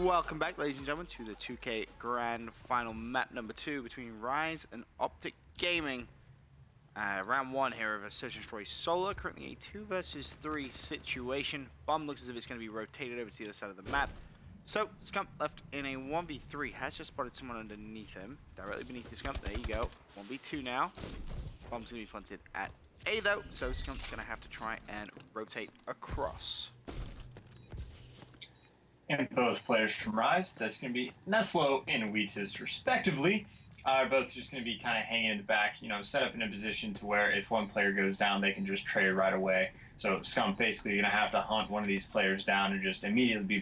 Welcome back, ladies and gentlemen, to the 2K Grand Final map number 2 between Rise and Optic Gaming. Round 1 here of a Search and Destroy solo. Currently a 2 versus 3 situation. Bomb looks as if it's going to be rotated over to the other side of the map. So, Scump left in a 1v3. Has just spotted someone underneath him. Directly beneath the Scump. There you go. 1v2 now. Bomb's going to be planted at A though. So, Scump's going to have to try and rotate across. And both players from Rise, that's going to be Neslo and Wheatus, respectively, are both just going to be kind of hanging in the back, set up in a position to where if one player goes down, they can just trade right away. So Scum basically going to have to hunt one of these players down and just immediately be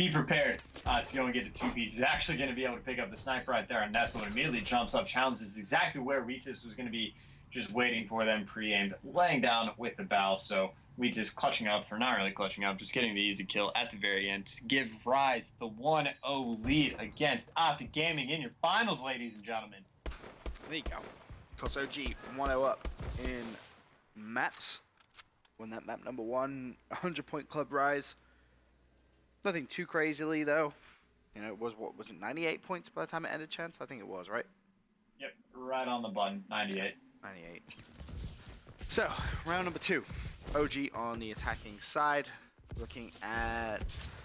prepared to go and get the two pieces. He's actually going to be able to pick up the sniper right there, and Neslo immediately jumps up, challenges exactly where Wheatus was going to be, just waiting for them pre-aimed, laying down with the bow. So Wheatus clutching up, for not really clutching up, just getting the easy kill at the very end to give Rise the 1-0 lead against Optic Gaming in your finals, ladies and gentlemen. There you go. Course OG 1-0 up in maps. Won that map number 1, 100-point club Rise. Nothing too crazily though. It was, what was it, 98 points by the time it ended, Chance? I think it was, right? Yep, right on the button, 98. 98. So, round number 2. OG on the attacking side. Looking at...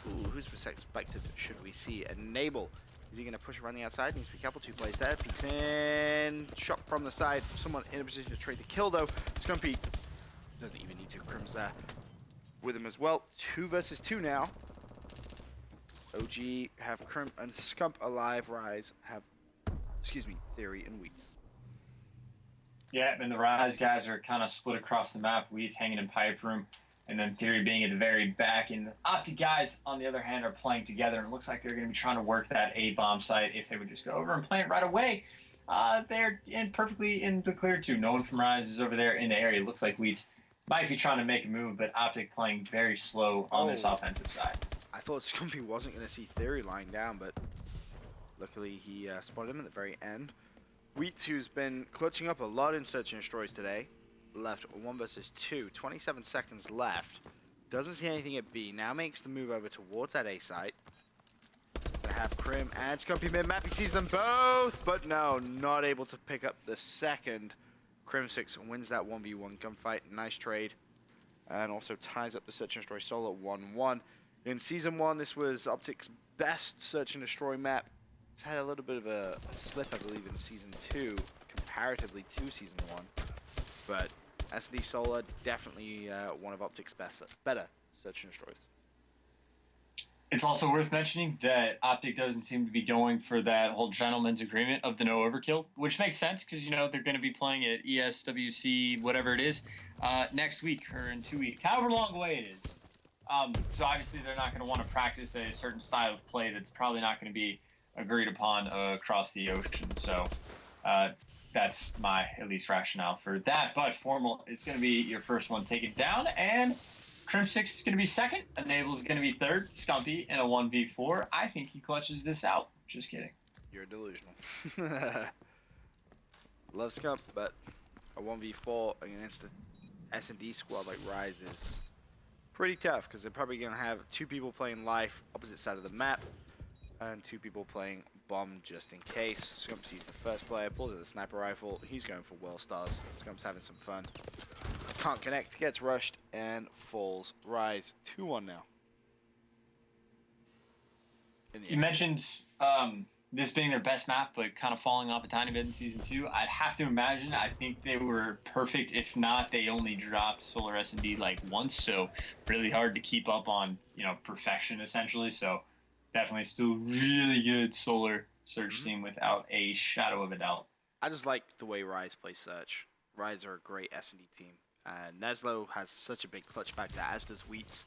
Ooh, who's expected? Should we see Enable? Is he going to push around the outside? Needs to be careful. 2 plays there. Peeks in. Shot from the side. Someone in a position to trade the kill, though. Scumpy doesn't even need to. Crim's there with him as well. 2 versus 2 now. OG have Crim and Scump alive. Rise have, Theory and Wheats. Yeah, and the Rise guys are kind of split across the map. Wheats hanging in Pipe Room, and then Theory being at the very back. And the Optic guys, on the other hand, are playing together. And it looks like they're going to be trying to work that A-bomb site. If they would just go over and plant it right away, they're perfectly in the clear too. No one from Rise is over there in the area. It looks like Wheats might be trying to make a move, but Optic playing very slow on this offensive side. I thought Scumpy wasn't going to see Theory lying down, but luckily he spotted him at the very end. Wheats, who's been clutching up a lot in Search and Destroys today, left 1 versus 2, 27 seconds left. Doesn't see anything at B. Now makes the move over towards that A site. Gonna have Crim and Scumpy mid-map. He sees them both, but no, not able to pick up the second. Crim 6 wins that 1v1 gunfight. Nice trade. And also ties up the Search and Destroy solo 1-1. In Season 1, this was Optic's best Search and Destroy map. It's had a little bit of a slip, I believe, in Season 2, comparatively to Season 1. But SD Solar, definitely one of Optic's better Search and Destroys. It's also worth mentioning that Optic doesn't seem to be going for that whole gentleman's agreement of the no overkill, which makes sense because, they're going to be playing at ESWC, whatever it is, next week or in 2 weeks, however long away it is. So obviously they're not going to want to practice a certain style of play that's probably not going to be agreed upon across the ocean. So that's my at least rationale for that. But Formal is going to be your first one taken down, and Crim 6 is going to be second. Enable is going to be third. Scumpy in a 1v4. I think he clutches this out. Just kidding. You're delusional. Love Scump, but a 1v4 against the S&D squad like Rise is pretty tough because they're probably going to have 2 people playing life opposite side of the map and 2 people playing bomb just in case. Scump sees the first player, pulls out the sniper rifle. He's going for well stars. Scump's having some fun. Can't connect, gets rushed, and falls. Rise 2-1 now. You mentioned this being their best map, but kind of falling off a tiny bit in Season 2. I'd have to imagine, I think they were perfect. If not, they only dropped Solar S&D like once, so really hard to keep up on, perfection essentially. So definitely still really good Solar Search team without a shadow of a doubt. I just like the way Rise plays Search. Rise are a great S&D team. Neslo has such a big clutch back there, as does Wheats.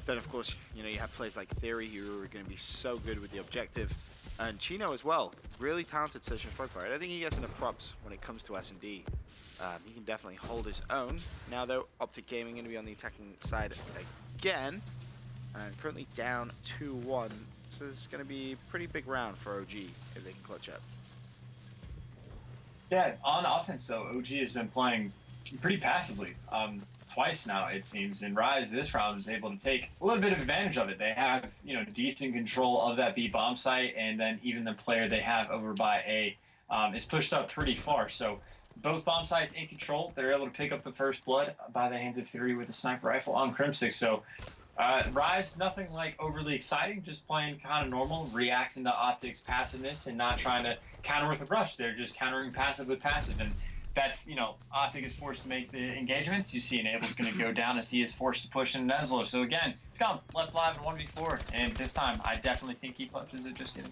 Then, of course, you have players like Theory who are going to be so good with the objective. And Chino as well. Really talented Search and Destroy player. I don't think he gets enough props when it comes to S&D. He can definitely hold his own. Now, though, Optic Gaming going to be on the attacking side again. And currently down 2-1. So it's going to be a pretty big round for OG if they can clutch up. Yeah, on offense, though, OG has been playing pretty passively. Twice now it seems, and Rise this round is able to take a little bit of advantage of it. They have decent control of that B bomb site, and then even the player they have over by A is pushed up pretty far. So both bomb sites in control. They're able to pick up the first blood by the hands of Theory with a sniper rifle on Crimsix. So Rise, nothing like overly exciting, just playing kind of normal, reacting to Optic's passiveness and not trying to counter with a rush. They're just countering passive with passive. And that's, Optic is forced to make the engagements. You see Enable's going to go down as he is forced to push in Neslo. So again, Scum left alive in 1v4. And this time, I definitely think he clutches it. Just kidding.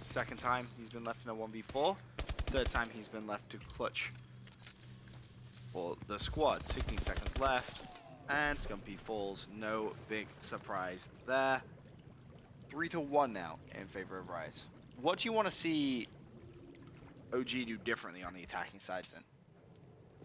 Second time he's been left in a 1v4. Third time he's been left to clutch for the squad. 16 seconds left. And Scumpy falls. No big surprise there. 3-1 now in favor of Rise. What do you want to see OG do differently on the attacking sides then?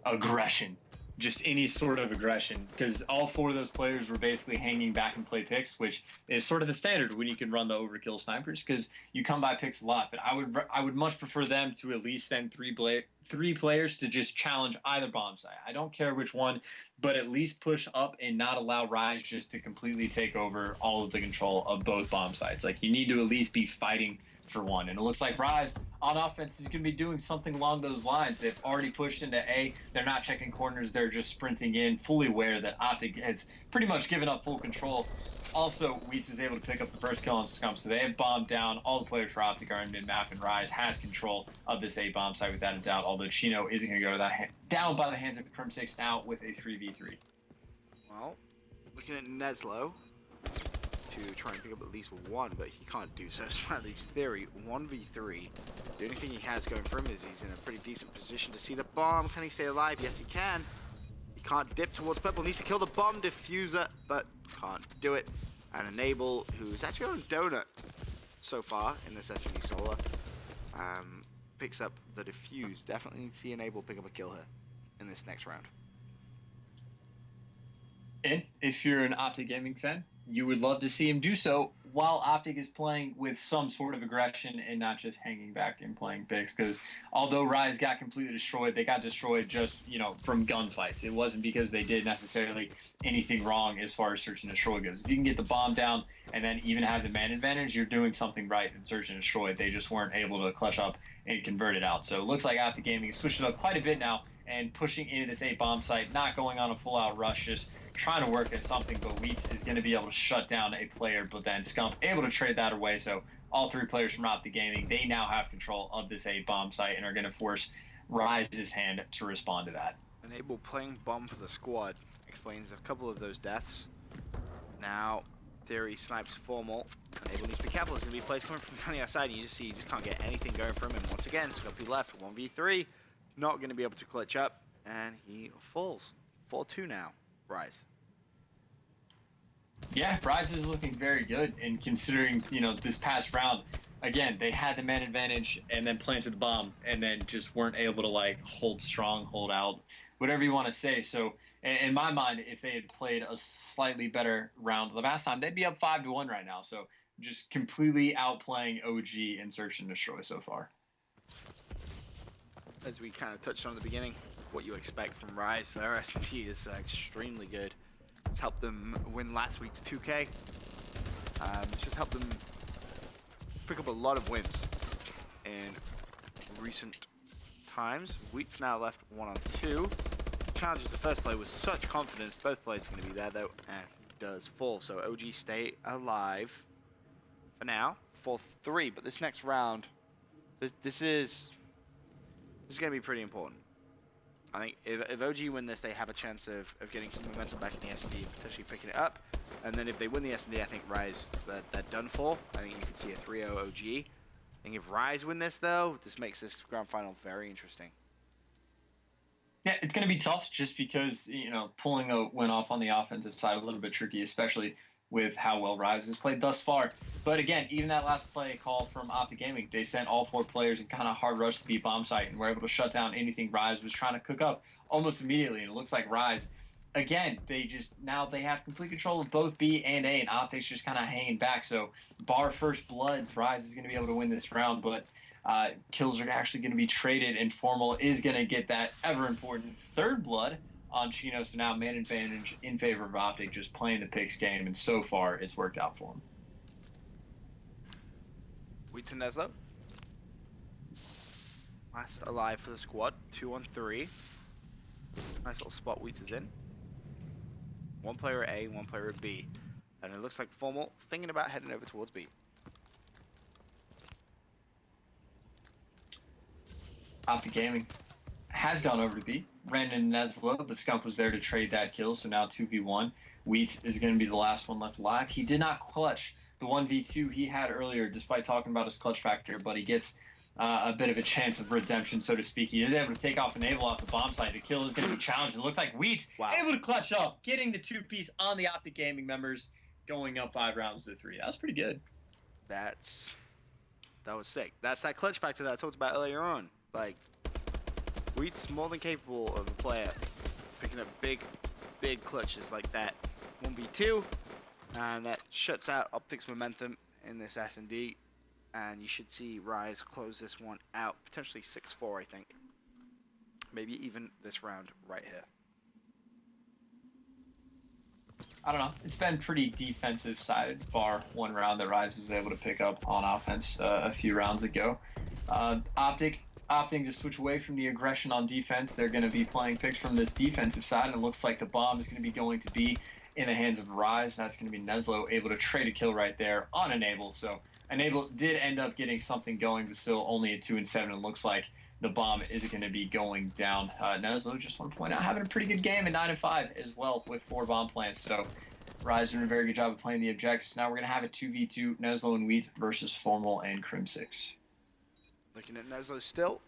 Aggression. Just any sort of aggression, because all four of those players were basically hanging back and play picks, which is sort of the standard when you can run the overkill snipers, because you come by picks a lot. But I would much prefer them to at least send three players to just challenge either bomb site. I don't care which one, but at least push up and not allow Rise just to completely take over all of the control of both bomb sites. Like, you need to at least be fighting for one. And it looks like Rise on offense is going to be doing something along those lines. They've already pushed into A. They're not checking corners. They're just sprinting in, fully aware that Optic has pretty much given up full control. Also, Weiss was able to pick up the first kill on Scump, so they have bombed down. All the players for Optic are in mid-map, and Rise has control of this A bomb site without a doubt, although Chino isn't going to go to that down by the hands of Crim6 now with a 3v3. Well, looking at Neslo to try and pick up at least one, but he can't do so. So that leaves Theory 1v3. The only thing he has going for him is he's in a pretty decent position to see the bomb. Can he stay alive? Yes, he can. He can't dip towards purple. Needs to kill the bomb diffuser, but can't do it. And Enable, who's actually on Donut so far in this SME Solar, picks up the defuse. Definitely need to see Enable pick up a kill here in this next round. And if you're an Optic Gaming fan, you would love to see him do so while Optic is playing with some sort of aggression and not just hanging back and playing picks. Because although Rise got completely destroyed, they got destroyed just, from gunfights. It wasn't because they did necessarily anything wrong as far as search and destroy goes. If you can get the bomb down and then even have the man advantage, you're doing something right in search and destroy. They just weren't able to clutch up and convert it out. So it looks like Optic Gaming has switched it up quite a bit now and pushing into this A bomb site, not going on a full-out rush, just trying to work at something. But Wheats is going to be able to shut down a player, but then Scump able to trade that away. So all three players from Optic Gaming, they now have control of this A bomb site and are going to force Rise's hand to respond to that. Enable playing bomb for the squad explains a couple of those deaths. Now, Theory snipes Formal. Enable needs to be careful. There's going to be plays coming from the outside, and you just see he just can't get anything going from him. Once again, Scumpy left, 1v3. Not going to be able to clutch up, and he falls. 4-2 now. Rise. Yeah, Rise is looking very good, and considering, this past round, again, they had the man advantage and then planted the bomb and then just weren't able to, hold strong, hold out, whatever you want to say. So, in my mind, if they had played a slightly better round the last time, they'd be up 5-1 right now. So, just completely outplaying OG in Search and Destroy so far. As we kind of touched on at the beginning, what you expect from Rise, their SMG is extremely good. It's helped them win last week's 2K. It's just helped them pick up a lot of wins in recent times. Wheat's now left 1-on-2. Challenges the first play with such confidence. Both players are going to be there though, and he does fall. So OG stay alive for now. 4-3, but this next round, this is going to be pretty important. I think if OG win this, they have a chance of getting some momentum back in the S&D, potentially picking it up. And then if they win the S&D, I think Rise, they're done for. I think you could see a 3-0 OG. I think if Rise win this, though, this makes this grand final very interesting. Yeah, it's going to be tough just because, pulling a win off on the offensive side a little bit tricky, especially with how well Rise has played thus far. But again, even that last play call from Optic Gaming, they sent all four players and kind of hard rushed the B bomb site and were able to shut down anything Rise was trying to cook up almost immediately. And it looks like Rise again, they have complete control of both B and A, and Optic's just kind of hanging back. So bar first bloods, Rise is going to be able to win this round, but kills are actually going to be traded, and Formal is going to get that ever important third blood on Chino. So now man advantage in favor of Optic, just playing the picks game, and so far it's worked out for him. Wheats and Neslo. Last alive for the squad. 2 on 3. Nice little spot Wheats is in. One player at A, one player at B. And it looks like Formal thinking about heading over towards B. Optic Gaming has gone over to B. Ran in Neslo, but Scump was there to trade that kill, so now 2v1. Wheats is going to be the last one left alive. He did not clutch the 1v2 he had earlier, despite talking about his clutch factor, but he gets a bit of a chance of redemption, so to speak. He is able to take off Enable off the bomb site. The kill is going to be challenged. It looks like Wheats able to clutch up, getting the two-piece on the Optic Gaming members, going up 5 rounds to 3. That was pretty good. That was sick. That's that clutch factor that I talked about earlier on. Like, Wheat's more than capable of a player picking up big clutches like that 1v2, and that shuts out Optic's momentum in this S&D, and you should see Rise close this one out, potentially 6-4, I think. Maybe even this round right here. I don't know. It's been pretty defensive sided, bar one round that Rise was able to pick up on offense a few rounds ago. Optic opting to switch away from the aggression on defense. They're going to be playing picks from this defensive side, and it looks like the bomb is going to be going to be in the hands of Rise. That's going to be Neslo able to trade a kill right there on Enable. So Enable did end up getting something going, but still only at 2 and 7. It looks like the bomb is going to be going down. Neslo, just want to point out, having a pretty good game at 9 and 5 as well with 4 bomb plants. So Rise doing a very good job of playing the objectives. Now we're going to have a 2v2, Neslo and Wheats versus Formal and Crim6. Looking at Neslo still,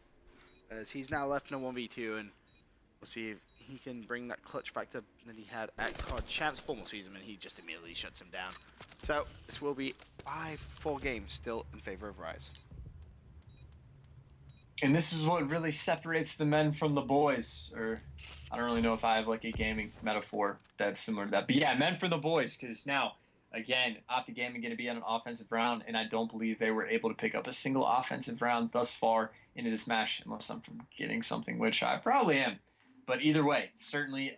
as he's now left in a 1v2, and we'll see if he can bring that clutch factor that he had at COD Champs. Formal sees him, and he just immediately shuts him down. So this will be 5-4 games still in favor of Rise. And this is what really separates the men from the boys, or I don't really know if I have like a gaming metaphor that's similar to that. But yeah, men from the boys, because now, again, Optic Gaming going to be on an offensive round, and I don't believe they were able to pick up a single offensive round thus far into this match, unless I'm forgetting something, which I probably am. But either way, certainly,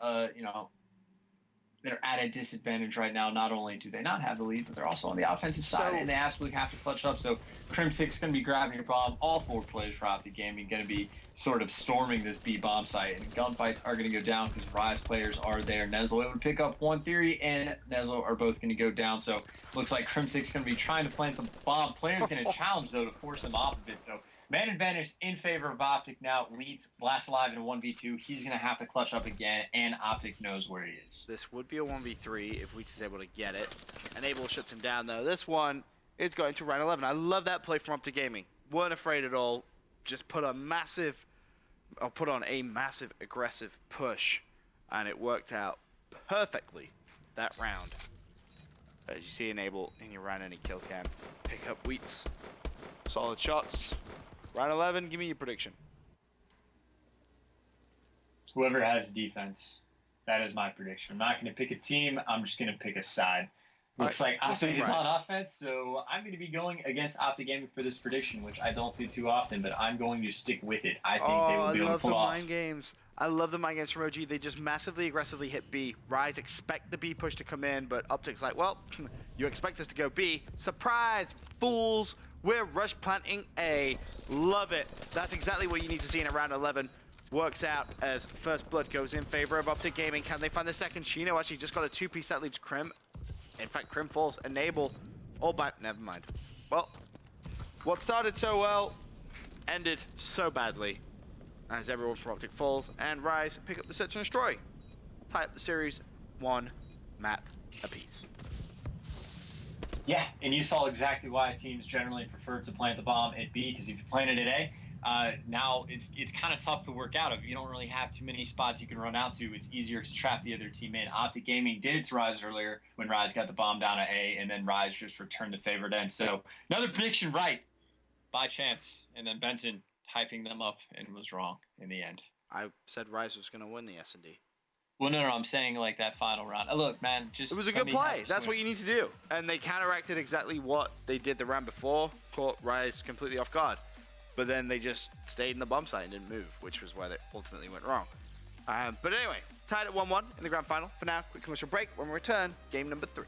they're at a disadvantage right now. Not only do they not have the lead, but they're also on the offensive side, and they absolutely have to clutch up. So Crim6 is going to be grabbing your bomb. All 4 players for Optic Gaming going to be sort of storming this B bomb site, and gunfights are going to go down because Rise players are there. Neslo would pick up one theory, and Neslo are both going to go down. So looks like Crim6 is going to be trying to plant the bomb. Players going to challenge, though, to force him off of it. So man advantage in favor of Optic now. Leads last alive in a 1v2. He's going to have to clutch up again, and Optic knows where he is. This would be a 1v3 if Wheat is able to get it. Enable shuts him down, though. This one is going to round 11. I love that play from Optic Gaming. Weren't afraid at all. Just put on a massive aggressive push, and it worked out perfectly that round. As you see, Enable in your round any kill cam. Pick up Wheats. Solid shots. Round 11, give me your prediction. Whoever has defense, that is my prediction. I'm not going to pick a team. I'm just going to pick a side. Looks like Optic is on offense, so I'm going to be going against Optic Gaming for this prediction, which I don't do too often, but I'm going to stick with it. I think they will be able to pull off. I love the mind games. I love the mind games from OG. They just massively aggressively hit B. Rise expect the B push to come in, but Optic's like, well, you expect us to go B. Surprise, fools. We're rush planting A. Love it. That's exactly what you need to see in a round 11. Works out as first blood goes in favor of Optic Gaming. Can they find the second? Chino actually just got a 2-piece that leaves Crim. In fact, Crim falls. Enable. All but never mind. Well, what started so well ended so badly. As everyone from Optic falls, and Rise pick up the search and destroy. Tie up the series 1 map apiece. Yeah, and you saw exactly why teams generally prefer to plant the bomb at B, because if you plant it at A, now it's kind of tough to work out. If you don't really have too many spots you can run out to, it's easier to trap the other team in. Optic Gaming did it to Rise earlier when Rise got the bomb down at A, and then Rise just returned the favored end. So another prediction right by chance, and then Benson hyping them up and was wrong in the end. I said Rise was going to win the S&D. Well, no, I'm saying like that final round. Look, man, just It was a let good me have play. a That's swing. what you need to do. And they counteracted exactly what they did the round before. Caught Rise completely off guard. But then they just stayed in the bomb site and didn't move, which was where they ultimately went wrong. But anyway, tied at 1-1 in the grand final. For now, quick commercial break. When we return, game number 3.